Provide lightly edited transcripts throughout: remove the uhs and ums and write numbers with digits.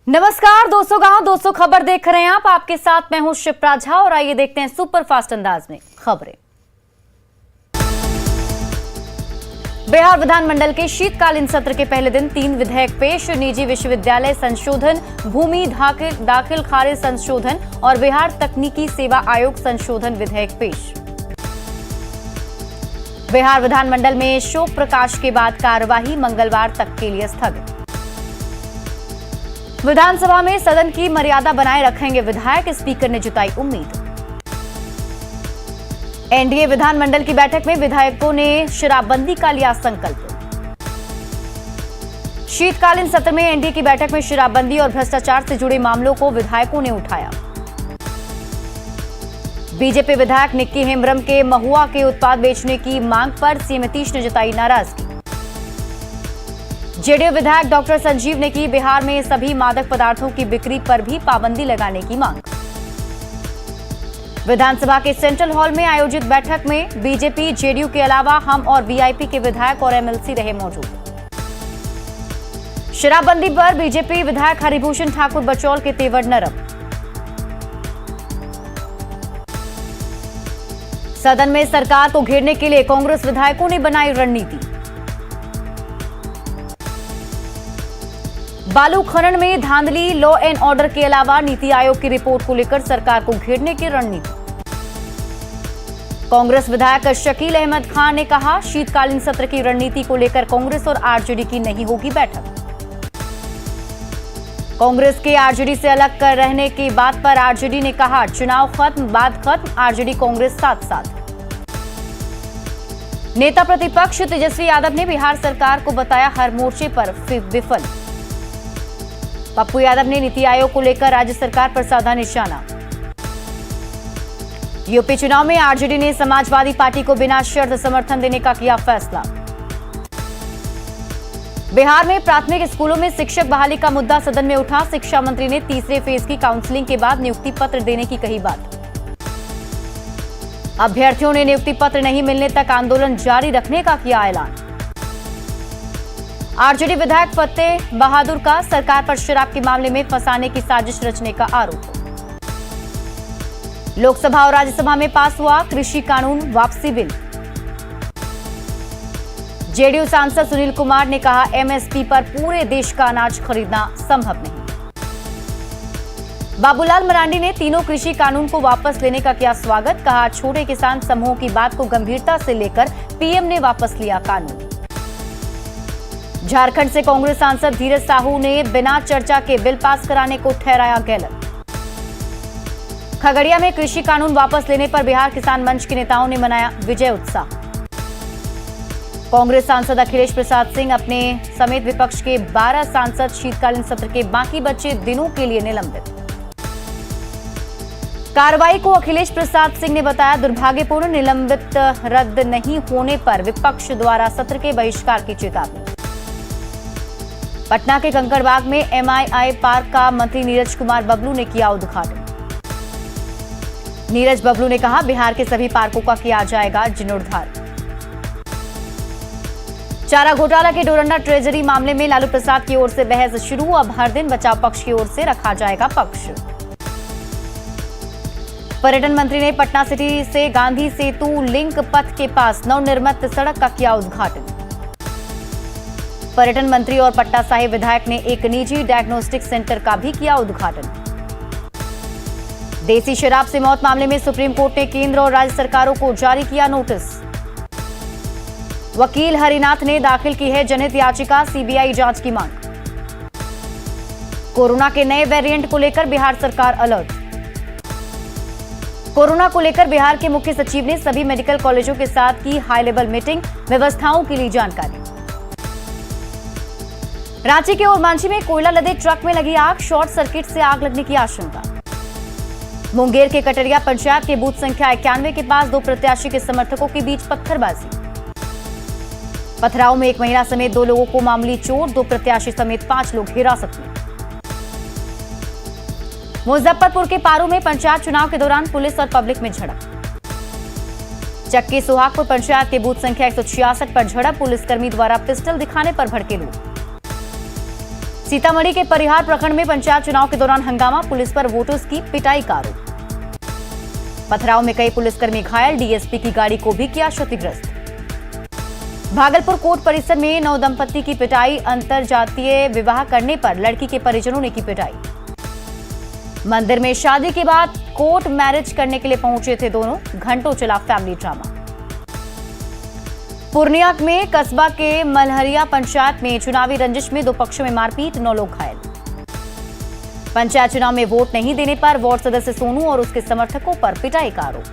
नमस्कार दोस्तों, गांव 200 खबर देख रहे हैं आप। आपके साथ मैं हूं शिप्रा झा और आइए देखते हैं सुपर फास्ट अंदाज में खबरें। बिहार विधानमंडल के शीतकालीन सत्र के पहले दिन 3 विधेयक पेश। निजी विश्वविद्यालय संशोधन, भूमि दाखिल खारिज संशोधन और बिहार तकनीकी सेवा आयोग संशोधन विधेयक पेश। बिहार विधानमंडल में शोक प्रकाश के बाद कार्यवाही मंगलवार तक के लिए स्थगित। विधानसभा में सदन की मर्यादा बनाए रखेंगे विधायक, स्पीकर ने जताई उम्मीद। एनडीए विधानमंडल की बैठक में विधायकों ने शराबबंदी का लिया संकल्प। शीतकालीन सत्र में एनडीए की बैठक में शराबबंदी और भ्रष्टाचार से जुड़े मामलों को विधायकों ने उठाया। बीजेपी विधायक निक्की हेम्ब्रम के महुआ के उत्पाद बेचने की मांग पर सीएम नीतीश ने जताई नाराजगी। जेडीयू विधायक डॉक्टर संजीव ने की बिहार में सभी मादक पदार्थों की बिक्री पर भी पाबंदी लगाने की मांग। विधानसभा के सेंट्रल हॉल में आयोजित बैठक में बीजेपी, जेडीयू के अलावा हम और वीआईपी के विधायक और एमएलसी रहे मौजूद। शराबबंदी पर बीजेपी विधायक हरिभूषण ठाकुर बचौल के तेवर नरम। सदन में सरकार को घेरने के लिए कांग्रेस विधायकों ने बनाई रणनीति। बालू खनन में धांधली, लॉ एंड ऑर्डर के अलावा नीति आयोग की रिपोर्ट को लेकर सरकार को घेरने की रणनीति। कांग्रेस विधायक शकील अहमद खान ने कहा, शीतकालीन सत्र की रणनीति को लेकर कांग्रेस और आरजेडी की नहीं होगी बैठक। कांग्रेस के आरजेडी से अलग कर रहने की बात पर आरजेडी ने कहा, चुनाव खत्म, बात खत्म, आरजेडी कांग्रेस साथ साथ। नेता प्रतिपक्ष तेजस्वी यादव ने बिहार सरकार को बताया हर मोर्चे पर विफल। पप्पू यादव ने नीति आयोग को लेकर राज्य सरकार पर साधा निशाना। यूपी चुनाव में आरजेडी ने समाजवादी पार्टी को बिना शर्त समर्थन देने का किया फैसला। बिहार में प्राथमिक स्कूलों में शिक्षक बहाली का मुद्दा सदन में उठा। शिक्षा मंत्री ने तीसरे फेज की काउंसलिंग के बाद नियुक्ति पत्र देने की कही बात। अभ्यर्थियों ने नियुक्ति पत्र नहीं मिलने तक आंदोलन जारी रखने का किया ऐलान। आरजेडी विधायक फतेह बहादुर का सरकार पर शराब के मामले में फंसाने की साजिश रचने का आरोप। लोकसभा और राज्यसभा में पास हुआ कृषि कानून वापसी बिल। जेडीयू सांसद सुनील कुमार ने कहा, एमएसपी पर पूरे देश का अनाज खरीदना संभव नहीं। बाबूलाल मरांडी ने तीनों कृषि कानून को वापस लेने का किया स्वागत। कहा, छोटे किसान समूहों की बात को गंभीरता से लेकर पीएम ने वापस लिया कानून। झारखंड से कांग्रेस सांसद धीरज साहू ने बिना चर्चा के बिल पास कराने को ठहराया गलत। खगड़िया में कृषि कानून वापस लेने पर बिहार किसान मंच के नेताओं ने मनाया विजय उत्साह। कांग्रेस सांसद अखिलेश प्रसाद सिंह अपने समेत विपक्ष के 12 सांसद शीतकालीन सत्र के बाकी बचे दिनों के लिए निलंबित। कार्रवाई को अखिलेश प्रसाद सिंह ने बताया दुर्भाग्यपूर्ण। निलंबित रद्द नहीं होने पर विपक्ष द्वारा सत्र के बहिष्कार की चेतावनी। पटना के कंकड़बाग में एमआईआई पार्क का मंत्री नीरज कुमार बबलू ने किया उद्घाटन। नीरज बबलू ने कहा, बिहार के सभी पार्कों का किया जाएगा जीर्णोद्धार। चारा घोटाला के डोरंडा ट्रेजरी मामले में लालू प्रसाद की ओर से बहस शुरू। अब हर दिन बचाव पक्ष की ओर से रखा जाएगा पक्ष। पर्यटन मंत्री ने पटना सिटी से गांधी सेतु लिंक पथ के पास नवनिर्मित सड़क का किया उद्घाटन। पर्यटन मंत्री और पटना साहिब विधायक ने एक निजी डायग्नोस्टिक सेंटर का भी किया उद्घाटन। देसी शराब से मौत मामले में सुप्रीम कोर्ट ने केंद्र और राज्य सरकारों को जारी किया नोटिस। वकील हरिनाथ ने दाखिल की है जनहित याचिका, सीबीआई जांच की मांग। कोरोना के नए वेरिएंट को लेकर बिहार सरकार अलर्ट। कोरोना को लेकर बिहार के मुख्य सचिव ने सभी मेडिकल कॉलेजों के साथ की हाई लेवल मीटिंग, व्यवस्थाओं की ली जानकारी। रांची के ओरमांझी में कोयला लदे ट्रक में लगी आग, शॉर्ट सर्किट से आग लगने की आशंका। मुंगेर के कटरिया पंचायत के बूथ संख्या 91 के पास 2 प्रत्याशी के समर्थकों के बीच पत्थरबाजी। पथराव में एक महिला समेत 2 लोगों को मामूली चोट, 2 प्रत्याशी समेत 5 लोग हिरासत में। मुजफ्फरपुर के पारू में पंचायत चुनाव के दौरान पुलिस और पब्लिक में झड़प। चक्की सुहागपुर पंचायत के बूथ संख्या 166 पर झड़प, पुलिसकर्मी द्वारा पिस्टल दिखाने पर भड़के लोग। सीतामढ़ी के परिहार प्रखंड में पंचायत चुनाव के दौरान हंगामा, पुलिस पर वोटर्स की पिटाई का आरोप। पथराव में कई पुलिसकर्मी घायल, डीएसपी की गाड़ी को भी किया क्षतिग्रस्त। भागलपुर कोर्ट परिसर में नवदंपति की पिटाई, अंतरजातीय विवाह करने पर लड़की के परिजनों ने की पिटाई। मंदिर में शादी के बाद कोर्ट मैरिज करने के लिए पहुंचे थे दोनों, घंटों चला फैमिली ड्रामा। पूर्णिया में कस्बा के मलहरिया पंचायत में चुनावी रंजिश में दो पक्षों में मारपीट, 9 लोग घायल। पंचायत चुनाव में वोट नहीं देने पर वार्ड सदस्य सोनू और उसके समर्थकों पर पिटाई का आरोप।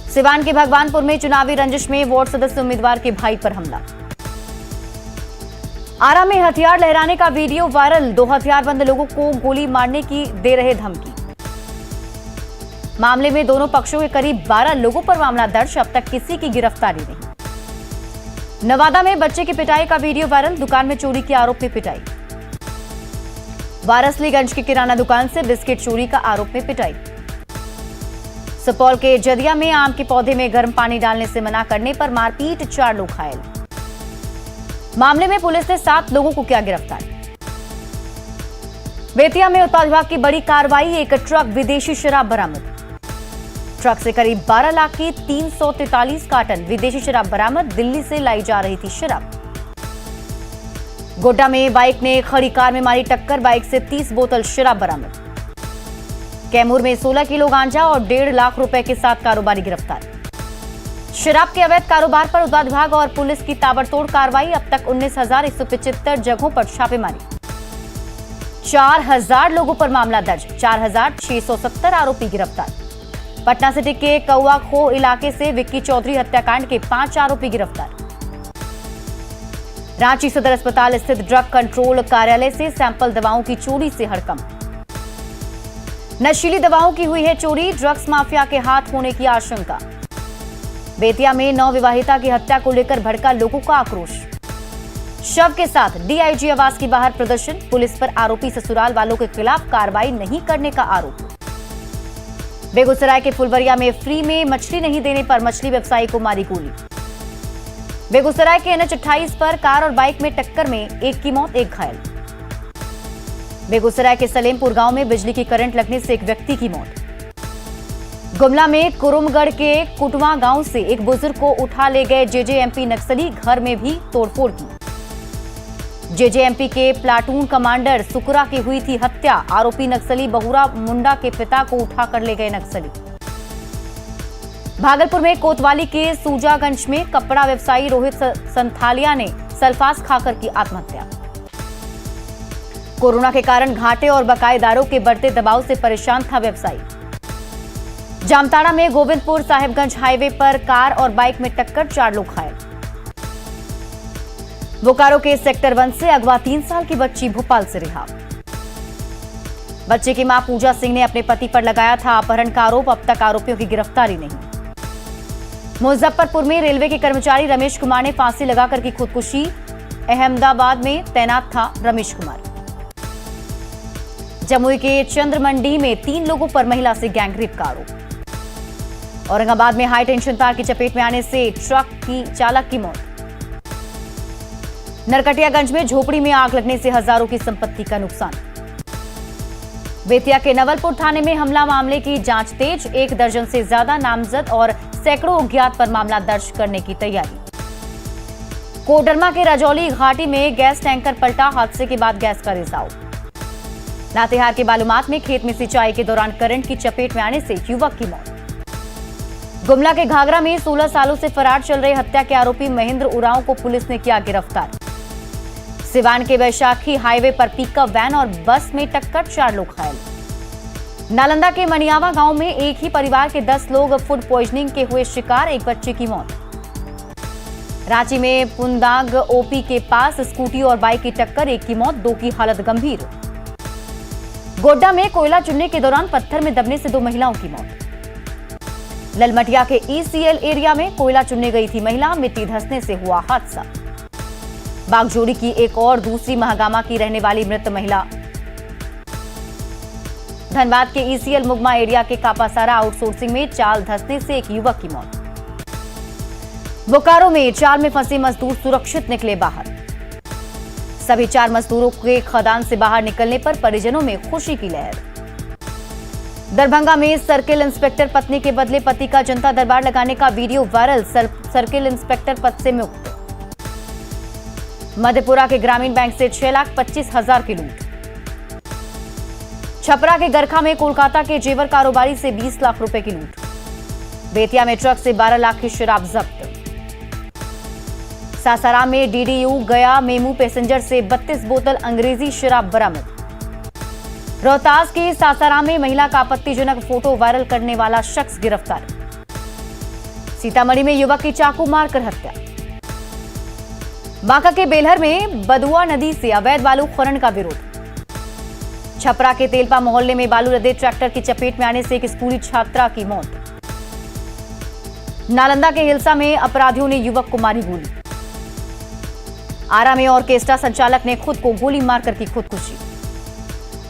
सिवान के भगवानपुर में चुनावी रंजिश में वार्ड सदस्य उम्मीदवार के भाई पर हमला। आरा में हथियार लहराने का वीडियो वायरल, 2 हथियारबंद लोगों को गोली मारने की दे रहे धमकी। मामले में दोनों पक्षों के करीब 12 लोगों पर मामला दर्ज, अब तक किसी की गिरफ्तारी नहीं। नवादा में बच्चे की पिटाई का वीडियो वायरल, दुकान में चोरी के आरोप में पिटाई। वारसलीगंज की किराना दुकान से बिस्किट चोरी का आरोप में पिटाई। सुपौल के जदिया में आम के पौधे में गर्म पानी डालने से मना करने पर मारपीट, 4 लोग घायल। मामले में पुलिस ने 7 लोगों को किया गिरफ्तार। बेतिया में उत्पाद विभाग की बड़ी कार्रवाई, एक ट्रक विदेशी शराब बरामद। ट्रक से करीब 12 लाख की 343 कार्टन विदेशी शराब बरामद, दिल्ली से लाई जा रही थी शराब। गोड्डा में बाइक ने खड़ी कार में मारी टक्कर, बाइक से 30 बोतल शराब बरामद। कैमूर में 16 किलो गांजा और 1.5 लाख रुपए के साथ कारोबारी गिरफ्तार। शराब के अवैध कारोबार पर उत्पाद विभाग और पुलिस की ताबड़तोड़ कार्रवाई, अब तक 19,175 जगहों पर छापेमारी। 4,000 लोगों पर मामला दर्ज, 4,670 आरोपी गिरफ्तार। पटना सिटी के कौआ खो इलाके से विक्की चौधरी हत्याकांड के 5 आरोपी गिरफ्तार। रांची सदर अस्पताल स्थित ड्रग कंट्रोल कार्यालय से सैंपल दवाओं की चोरी से हड़कंप। नशीली दवाओं की हुई है चोरी, ड्रग्स माफिया के हाथ होने की आशंका। बेतिया में नवविवाहिता की हत्या को लेकर भड़का लोगों का आक्रोश। शव के साथ डीआईजी आवास के बाहर प्रदर्शन, पुलिस पर आरोपी ससुराल वालों के खिलाफ कार्रवाई नहीं करने का आरोप। बेगूसराय के फुलवरिया में फ्री में मछली नहीं देने पर मछली व्यवसायी को मारी गोली। बेगूसराय के NH 28 पर कार और बाइक में टक्कर में एक की मौत, एक घायल। बेगूसराय के सलेमपुर गांव में बिजली की करंट लगने से एक व्यक्ति की मौत। गुमला में कुरुमगढ़ के कुटवा गांव से एक बुजुर्ग को उठा ले गए जेजेएमपी नक्सली, घर में भी तोड़फोड़ की। जेजेएमपी के प्लाटून कमांडर सुकरा की हुई थी हत्या, आरोपी नक्सली बहुरा मुंडा के पिता को उठाकर ले गए नक्सली। भागलपुर में कोतवाली के सूजागंज में कपड़ा व्यवसायी रोहित संथालिया ने सल्फास खाकर की आत्महत्या। कोरोना के कारण घाटे और बकायेदारों के बढ़ते दबाव से परेशान था व्यवसायी। जामताड़ा में गोविंदपुर साहिबगंज हाईवे पर कार और बाइक में टक्कर, 4 लोग घायल। बोकारो के सेक्टर 1 से अगवा 3 साल की बच्ची भोपाल से रिहा। बच्चे की मां पूजा सिंह ने अपने पति पर लगाया था अपहरण का आरोप, अब तक आरोपियों की गिरफ्तारी नहीं। मुजफ्फरपुर में रेलवे के कर्मचारी रमेश कुमार ने फांसी लगाकर की खुदकुशी, अहमदाबाद में तैनात था रमेश कुमार। जमुई के चंद्रमंडी में 3 लोगों पर महिला से गैंगरेप का आरोप। औरंगाबाद में हाई टेंशन तार की चपेट में आने से ट्रक की चालक की मौत। नरकटियागंज में झोपड़ी में आग लगने से हजारों की संपत्ति का नुकसान। बेतिया के नवलपुर थाने में हमला मामले की जांच तेज, 1 दर्जन से ज्यादा नामजद और सैकड़ों अज्ञात पर मामला दर्ज करने की तैयारी। कोडरमा के रजौली घाटी में गैस टैंकर पलटा, हादसे के बाद गैस का रिसाव। लातेहार के बालूमाथ में खेत में सिंचाई के दौरान करंट की चपेट में आने से युवक की मौत। गुमला के घाघरा में 16 सालों से फरार चल रहे हत्या के आरोपी महेंद्र उरांव को पुलिस ने किया गिरफ्तार। सिवान के वैशाखी हाईवे पर पिकअप वैन और बस में टक्कर, 4 लोग घायल। नालंदा के मनियावा गांव में एक ही परिवार के 10 लोग फूड पॉइजनिंग के हुए शिकार, एक बच्चे की मौत। रांची में पुंदाग ओपी के पास स्कूटी और बाइक की टक्कर, 1 की मौत, 2 की हालत गंभीर। गोड्डा में कोयला चुनने के दौरान पत्थर में दबने से 2 महिलाओं की मौत। ललमटिया के ECL एरिया में कोयला चुनने गई थी महिला, मिट्टी धंसने से हुआ हादसा। बागजोड़ी की एक और दूसरी महागामा की रहने वाली मृत महिला। धनबाद के ECL मुगमा एरिया के कापासारा आउटसोर्सिंग में चाल धंसने से एक युवक की मौत। बोकारो में चाल में फंसे मजदूर सुरक्षित निकले बाहर। सभी 4 मजदूरों के खदान से बाहर निकलने पर परिजनों में खुशी की लहर। दरभंगा में सर्किल इंस्पेक्टर पत्नी के बदले पति का जनता दरबार लगाने का वीडियो वायरल, सर्किल इंस्पेक्टर पद से मुक्त। मधेपुरा के ग्रामीण बैंक से 6,25,000 की लूट। छपरा के गरखा में कोलकाता के जेवर कारोबारी से 20 लाख रुपए की लूट। बेतिया में ट्रक से 12 लाख की शराब जब्त। सासाराम में डीडीयू गया मेमू पैसेंजर से 32 बोतल अंग्रेजी शराब बरामद। रोहतास के सासाराम में महिला का आपत्तिजनक फोटो वायरल करने वाला शख्स गिरफ्तार। सीतामढ़ी में युवक की चाकू मारकर हत्या। बांका के बेलहर में बदुआ नदी से अवैध बालू खनन का विरोध। छपरा के तेलपा मोहल्ले में बालू लदे ट्रैक्टर की चपेट में आने से एक स्कूली छात्रा की मौत। नालंदा के हिलसा में अपराधियों ने युवक को मारी गोली। आरा में ऑर्केस्ट्रा संचालक ने खुद को गोली मारकर की खुदकुशी।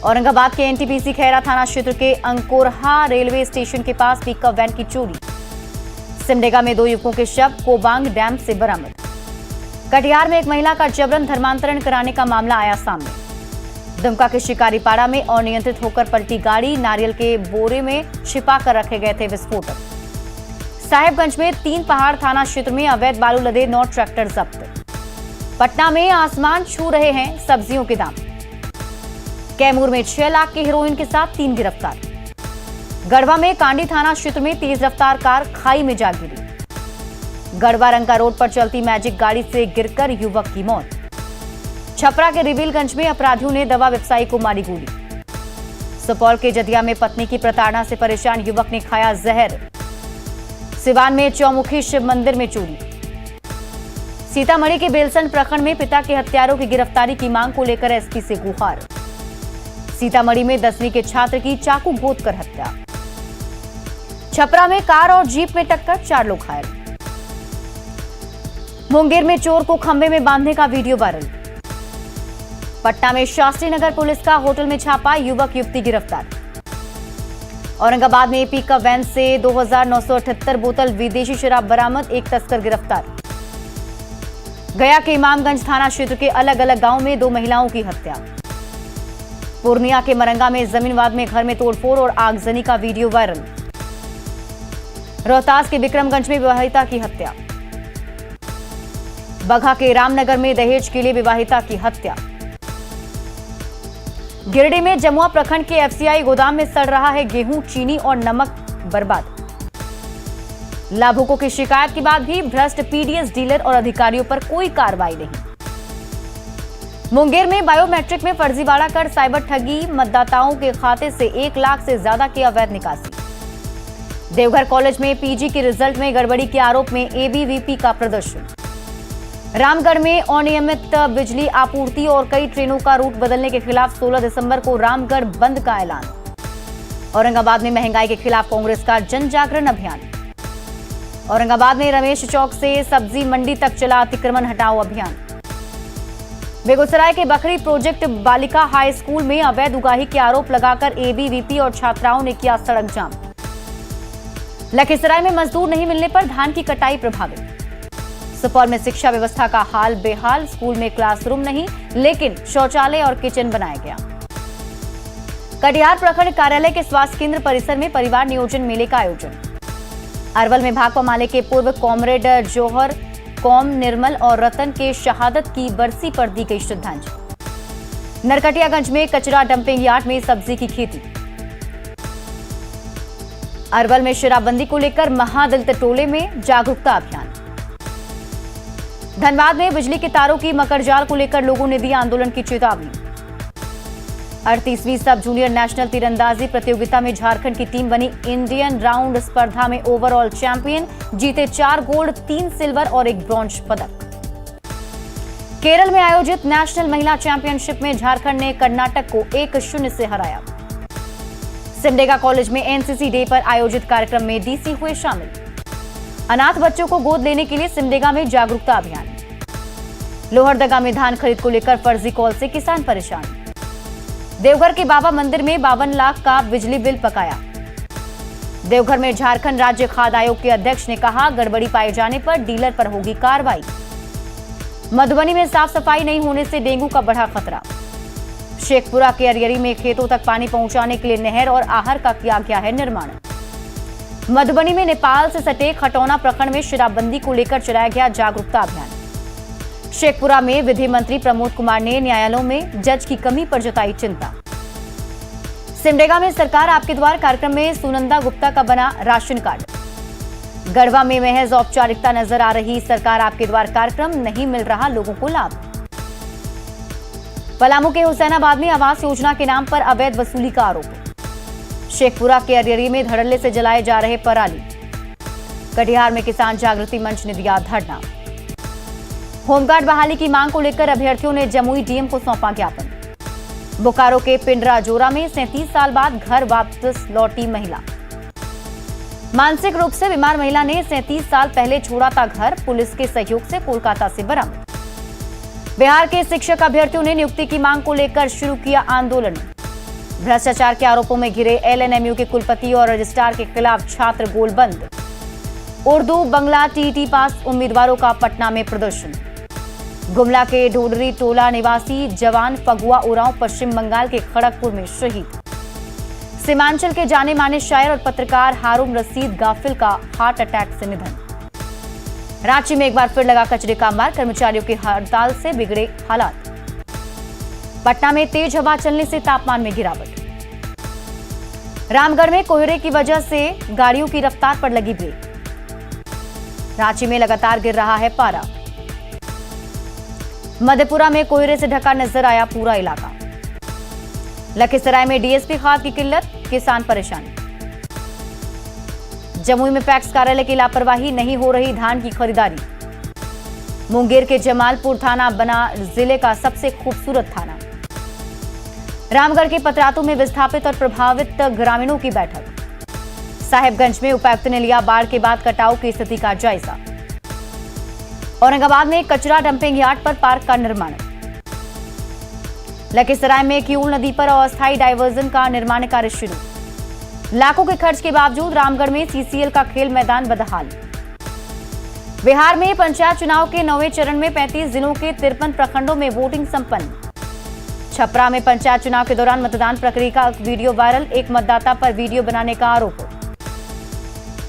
औरंगाबाद के एनटीपीसी खैरा थाना क्षेत्र के अंकोरहा रेलवे स्टेशन के पास पिकअप वैन की चोरी। सिमडेगा में 2 युवकों के शव कोबांग डैम से बरामद। कटिहार में एक महिला का जबरन धर्मांतरण कराने का मामला आया सामने। दुमका के शिकारीपाड़ा में अनियंत्रित होकर पलटी गाड़ी, नारियल के बोरे में छिपा कर रखे गए थे विस्फोटक। साहेबगंज में 3 पहाड़ थाना क्षेत्र में अवैध बालू लदे 9 ट्रैक्टर जब्त। पटना में आसमान छू रहे हैं सब्जियों के दाम। कैमूर में 6 लाख की हेरोइन के साथ 3 गिरफ्तार। गढ़वा में कांडी थाना क्षेत्र में तेज रफ्तार कार खाई में जा गिरी। गढ़वा रंका रोड पर चलती मैजिक गाड़ी से गिरकर युवक की मौत। छपरा के रिविलगंज में अपराधियों ने दवा व्यवसायी को मारी गोली। सुपौल के जदिया में पत्नी की प्रताड़ना से परेशान युवक ने खाया जहर। सिवान में चौमुखी शिव मंदिर में चोरी। सीतामढ़ी के बेलसन प्रखंड में पिता के हत्यारों की गिरफ्तारी की मांग को लेकर एसपी से गुहार। सीतामढ़ी में 10वीं के छात्र की चाकू घोंट कर हत्या। छपरा में कार और जीप में टक्कर, 4 लोग घायल। मुंगेर में चोर को खंभे में बांधने का वीडियो वायरल। पटना में शास्त्री नगर पुलिस का होटल में छापा, युवक युवती गिरफ्तार। औरंगाबाद में पिकअप वैन से 2,978 बोतल विदेशी शराब बरामद, एक तस्कर गिरफ्तार। गया के इमामगंज थाना क्षेत्र के अलग अलग गांव में 2 महिलाओं की हत्या। पूर्णिया के मरंगा में जमीनवाद में घर में तोड़फोड़ और आगजनी का वीडियो वायरल। रोहतास के विक्रमगंज में विवाहिता की हत्या। बगहा के रामनगर में दहेज के लिए विवाहिता की हत्या। गिरिडीह में जमुआ प्रखंड के एफसीआई गोदाम में सड़ रहा है गेहूं, चीनी और नमक बर्बाद। लाभुकों की शिकायत के बाद भी भ्रष्ट पीडीएस डीलर और अधिकारियों पर कोई कार्रवाई नहीं। मुंगेर में बायोमेट्रिक में फर्जीवाड़ा कर साइबर ठगी, मतदाताओं के खाते से 1 लाख से ज्यादा की अवैध निकासी। देवघर कॉलेज में पीजी के रिजल्ट में गड़बड़ी के आरोप में एबीवीपी का प्रदर्शन। रामगढ़ में अनियमित बिजली आपूर्ति और कई ट्रेनों का रूट बदलने के खिलाफ 16 दिसंबर को रामगढ़ बंद का ऐलान। औरंगाबाद में महंगाई के खिलाफ कांग्रेस का जन जागरण अभियान। औरंगाबाद में रमेश चौक से सब्जी मंडी तक चला अतिक्रमण हटाओ अभियान। बेगूसराय के बखरी प्रोजेक्ट बालिका हाई स्कूल में अवैध उगाही के आरोप लगाकर एबीवीपी और छात्राओं ने किया सड़क जाम। लखीसराय में मजदूर नहीं मिलने पर धान की कटाई प्रभावित। सुपौल में शिक्षा व्यवस्था का हाल बेहाल, स्कूल में क्लासरूम नहीं लेकिन शौचालय और किचन बनाया गया। कटिहार प्रखंड कार्यालय के स्वास्थ्य केंद्र परिसर में परिवार नियोजन मेले का आयोजन। अरवल में भाकपा माले के पूर्व कॉमरेड जौहर कौम, निर्मल और रतन के शहादत की बरसी पर दी गई श्रद्धांजलि। नरकटियागंज में कचरा डंपिंग यार्ड में सब्जी की खेती। अरवल में शराबबंदी को लेकर महादलित टोले में जागरूकता अभियान। धनबाद में बिजली के तारों की मकड़जाल को लेकर लोगों ने दी आंदोलन की चेतावनी। 38वीं सब जूनियर नेशनल तीरंदाजी प्रतियोगिता में झारखंड की टीम बनी इंडियन राउंड स्पर्धा में ओवरऑल चैंपियन, जीते 4 गोल्ड, 3 सिल्वर और 1 ब्रॉन्ज पदक। केरल में आयोजित नेशनल महिला चैंपियनशिप में झारखंड ने कर्नाटक को 1-0 से हराया। सिमडेगा कॉलेज में एनसीसी डे पर आयोजित कार्यक्रम में डीसी हुए शामिल। अनाथ बच्चों को गोद लेने के लिए सिमडेगा में जागरूकता अभियान। लोहरदगा में धान खरीद को लेकर फर्जी कॉल से किसान परेशान। देवघर के बाबा मंदिर में 52 लाख का बिजली बिल पकाया। देवघर में झारखंड राज्य खाद्य आयोग के अध्यक्ष ने कहा, गड़बड़ी पाए जाने पर डीलर पर होगी कार्रवाई। मधुबनी में साफ सफाई नहीं होने से डेंगू का बढ़ा खतरा। शेखपुरा के अरियरी में खेतों तक पानी पहुंचाने के लिए नहर और आहर का किया गया है निर्माण। मधुबनी में नेपाल से सटे खटौना प्रखंड में शराबबंदी को लेकर चलाया गया जागरूकता अभियान। शेखपुरा में विधि मंत्री प्रमोद कुमार ने न्यायालयों में जज की कमी पर जताई चिंता। सिमडेगा में सरकार आपके द्वार कार्यक्रम में सुनंदा गुप्ता का बना राशन कार्ड। गढ़वा में महज औपचारिकता नजर आ रही सरकार आपके द्वार कार्यक्रम, नहीं मिल रहा लोगों को लाभ। पलामू के हुसैनाबाद में आवास योजना के नाम पर अवैध वसूली का आरोप। शेखपुरा के अरियरी में धड़ल्ले से जलाए जा रहे पराली। कटिहार में किसान जागृति मंच ने दिया धरना। होमगार्ड बहाली की मांग को लेकर अभ्यर्थियों ने जमुई डीएम को सौंपा ज्ञापन। बोकारो के पिंडरा जोरा में 37 साल बाद घर वापस लौटी महिला। मानसिक रूप से बीमार महिला ने 37 साल पहले छोड़ा था घर, पुलिस के सहयोग से कोलकाता से बरामद। बिहार के शिक्षक अभ्यर्थियों ने नियुक्ति की मांग को लेकर शुरू किया आंदोलन। भ्रष्टाचार के आरोपों में घिरे एलएनएमयू के कुलपति और रजिस्ट्रार के खिलाफ छात्र गोलबंद। उर्दू बंगला टीईटी पास उम्मीदवारों का पटना में प्रदर्शन। गुमला के ढोडरी टोला निवासी जवान फगुआ उरांव पश्चिम बंगाल के खड़गपुर में शहीद। सीमांचल के जाने माने शायर और पत्रकार हारून रशीद गाफिल का हार्ट अटैक से निधन। रांची में एक बार फिर लगा कचरे का मार, कर्मचारियों की हड़ताल से बिगड़े हालात। पटना में तेज हवा चलने से तापमान में गिरावट। रामगढ़ में कोहरे की वजह से गाड़ियों की रफ्तार पर लगी ब्रेक। रांची में लगातार गिर रहा है पारा। मधेपुरा में कोहरे से ढका नजर आया पूरा इलाका। लखीसराय में डीएसपी खाद की किल्लत, किसान परेशान। जमुई में पैक्स कार्यालय की लापरवाही, नहीं हो रही धान की खरीदारी। मुंगेर के जमालपुर थाना बना जिले का सबसे खूबसूरत थाना। रामगढ़ के पतरातू में विस्थापित और प्रभावित ग्रामीणों की बैठक। साहेबगंज में उपायुक्त ने लिया बाढ़ के बाद कटाव की स्थिति का जायजा। औरंगाबाद में कचरा डंपिंग यार्ड पर पार्क का निर्माण। लखीसराय में किऊल नदी पर अस्थायी डायवर्जन का निर्माण कार्य शुरू। लाखों के खर्च के बावजूद रामगढ़ में सीसीएल का खेल मैदान बदहाल। बिहार में पंचायत चुनाव के 9वें चरण में 35 जिलों के 53 प्रखंडों में वोटिंग संपन्न। छपरा में पंचायत चुनाव के दौरान मतदान प्रक्रिया का वीडियो वायरल, एक मतदाता पर वीडियो बनाने का आरोप।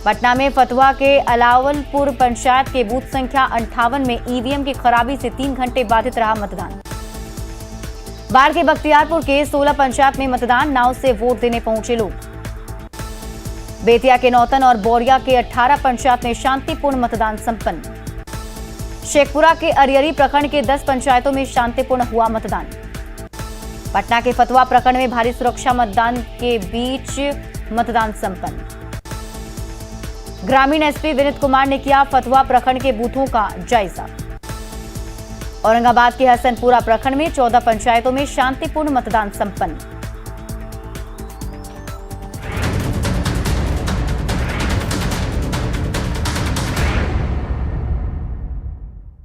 पटना में फतुहा के अलावलपुर पंचायत के बूथ संख्या 58 में ईवीएम की खराबी से 3 घंटे बाधित रहा मतदान। बाढ़ के बख्तियारपुर के 16 पंचायत में मतदान, नाव से वोट देने पहुंचे लोग। बेतिया के नौतन और बोरिया के 18 पंचायत में शांतिपूर्ण मतदान संपन्न। शेखपुरा के अरियरी प्रखंड के 10 पंचायतों में शांतिपूर्ण हुआ मतदान। पटना के फतुहा प्रखंड में भारी सुरक्षा मतदान के बीच मतदान संपन्न। ग्रामीण एसपी विनीत कुमार ने किया फतुहा प्रखंड के बूथों का जायजा। औरंगाबाद के हसनपुरा प्रखंड में 14 पंचायतों में शांतिपूर्ण मतदान संपन्न।